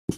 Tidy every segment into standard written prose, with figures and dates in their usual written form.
The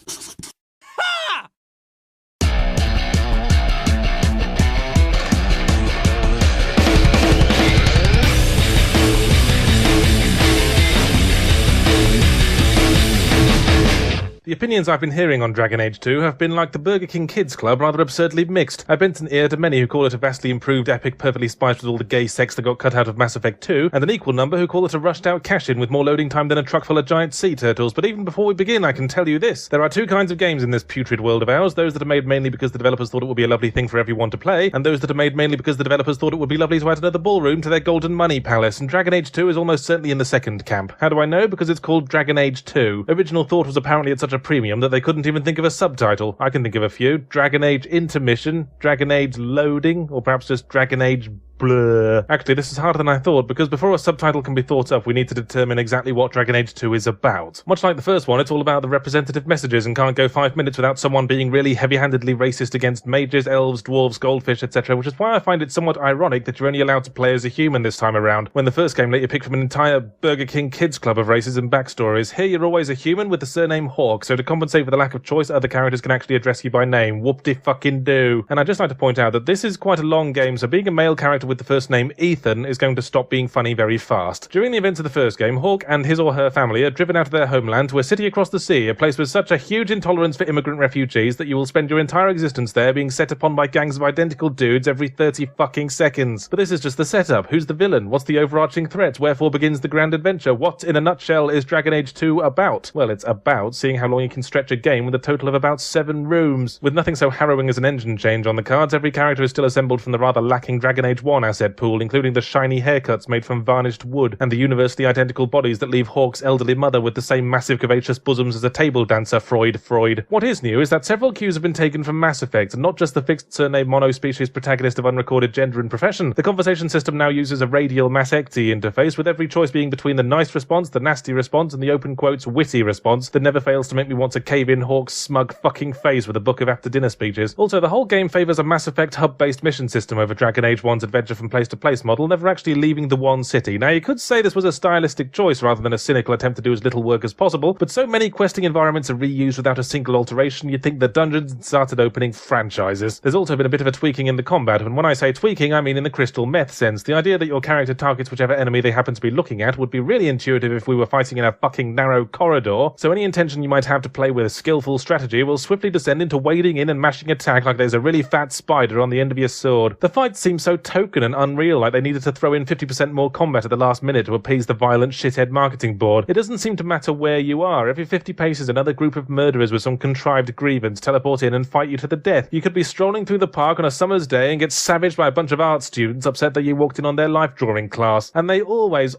opinions I've been hearing on Dragon Age 2 have been like the Burger King Kids Club, rather absurdly mixed. I've bent an ear to many who call it a vastly improved epic perfectly spiced with all the gay sex that got cut out of Mass Effect 2, and an equal number who call it a rushed-out cash-in with more loading time than a truck full of giant sea turtles. But even before we begin, I can tell you this. There are two kinds of games in this putrid world of ours, those that are made mainly because the developers thought it would be a lovely thing for everyone to play, and those that are made mainly because the developers thought it would be lovely to add another ballroom to their golden money palace, and Dragon Age 2 is almost certainly in the second camp. How do I know? Because it's called Dragon Age 2. Original thought was apparently at such a premium that they couldn't even think of a subtitle. I can think of a few. Dragon Age Intermission, Dragon Age Loading, or perhaps just Dragon Age Blur. Actually, this is harder than I thought, because before a subtitle can be thought up, we need to determine exactly what Dragon Age 2 is about. Much like the first one, it's all about the representative messages and can't go 5 minutes without someone being really heavy-handedly racist against mages, elves, dwarves, goldfish, etc., which is why I find it somewhat ironic that you're only allowed to play as a human this time around, when the first game let you pick from an entire Burger King Kids Club of races and backstories. Here you're always a human with the surname Hawk, so to compensate for the lack of choice, other characters can actually address you by name. Whoop-de-fucking-do. And I'd just like to point out that this is quite a long game, so being a male character with the first name Ethan is going to stop being funny very fast. During the events of the first game, Hawk and his or her family are driven out of their homeland to a city across the sea, a place with such a huge intolerance for immigrant refugees that you will spend your entire existence there being set upon by gangs of identical dudes every 30 fucking seconds. But this is just the setup. Who's the villain? What's the overarching threat? Wherefore begins the grand adventure? What, in a nutshell, is Dragon Age 2 about? Well, it's about seeing how long you can stretch a game with a total of about 7 rooms. With nothing so harrowing as an engine change on the cards, every character is still assembled from the rather lacking Dragon Age 1 asset pool, including the shiny haircuts made from varnished wood, and the universally identical bodies that leave Hawk's elderly mother with the same massive curvaceous bosoms as a table dancer, Freud. What is new is that several cues have been taken from Mass Effect, and not just the fixed surname mono-species protagonist of unrecorded gender and profession. The conversation system now uses a radial Mass Ecti interface, with every choice being between the nice response, the nasty response, and the open quotes witty response that never fails to make me want to cave in Hawk's smug fucking face with a book of after-dinner speeches. Also, the whole game favours a Mass Effect hub-based mission system over Dragon Age 1's adventure from place-to-place model, never actually leaving the one city. Now, you could say this was a stylistic choice rather than a cynical attempt to do as little work as possible, but so many questing environments are reused without a single alteration, you'd think the dungeons started opening franchises. There's also been a bit of a tweaking in the combat, and when I say tweaking, I mean in the crystal meth sense. The idea that your character targets whichever enemy they happen to be looking at would be really intuitive if we were fighting in a fucking narrow corridor, so any intention you might have to play with a skillful strategy will swiftly descend into wading in and mashing attack like there's a really fat spider on the end of your sword. The fights seem so token and unreal, like they needed to throw in 50% more combat at the last minute to appease the violent shithead marketing board. It doesn't seem to matter where you are. Every 50 paces another group of murderers with some contrived grievance teleport in and fight you to the death. You could be strolling through the park on a summer's day and get savaged by a bunch of art students upset that you walked in on their life drawing class. And they always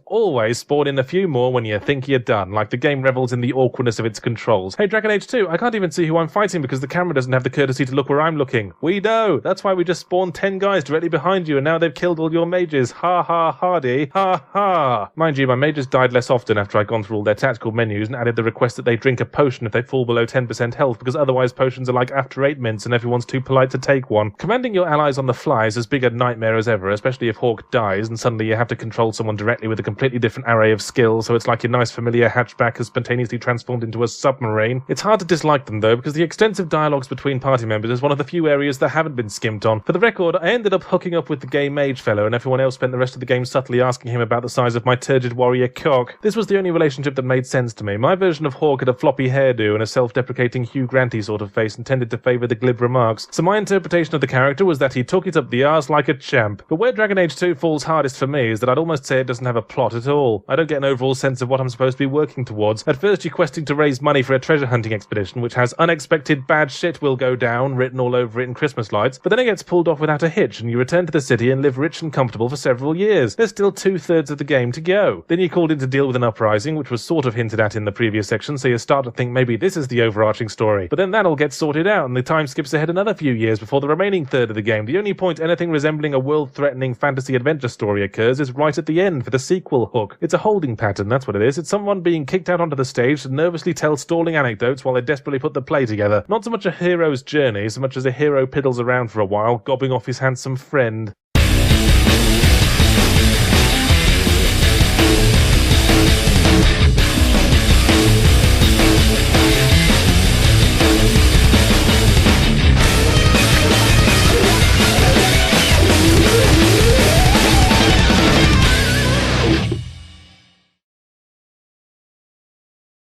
spawn in a few more when you think you're done, like the game revels in the awkwardness of its controls. Hey, Dragon Age 2, I can't even see who I'm fighting because the camera doesn't have the courtesy to look where I'm looking. We know. That's why we just spawned 10 guys directly behind you and now they've killed all your mages. Ha ha hardy. Ha ha! Mind you, my mages died less often after I'd gone through all their tactical menus and added the request that they drink a potion if they fall below 10% health, because otherwise potions are like after 8 mints and everyone's too polite to take one. Commanding your allies on the fly is as big a nightmare as ever, especially if Hawk dies and suddenly you have to control someone directly with a completely different array of skills, so it's like your nice familiar hatchback has spontaneously transformed into a submarine. It's hard to dislike them though, because the extensive dialogues between party members is one of the few areas that haven't been skimped on. For the record, I ended up hooking up with the gay mage fellow, and everyone else spent the rest of the game subtly asking him about the size of my turgid warrior cock. This was the only relationship that made sense to me. My version of Hawk had a floppy hairdo and a self-deprecating Hugh Granty sort of face and tended to favour the glib remarks, so my interpretation of the character was that he took it up the arse like a champ. But where Dragon Age 2 falls hardest for me is that I'd almost say it doesn't have a plot at all. I don't get an overall sense of what I'm supposed to be working towards. At first you're questing to raise money for a treasure hunting expedition, which has unexpected bad shit will go down written all over it in Christmas lights, but then it gets pulled off without a hitch and you return to the city and live rich and comfortable for several years. There's still 2/3 of the game to go. Then you're called in to deal with an uprising, which was sort of hinted at in the previous section, so you start to think maybe this is the overarching story. But then that'll get sorted out and the time skips ahead another few years before the remaining third of the game. The only point anything resembling a world-threatening fantasy adventure story occurs is right at the end for the sequel hook. It's a holding pattern, that's what it is. It's someone being kicked out onto the stage to nervously tell stalling anecdotes while they desperately put the play together. Not so much a hero's journey, so much as a hero piddles around for a while, gobbing off his handsome friend.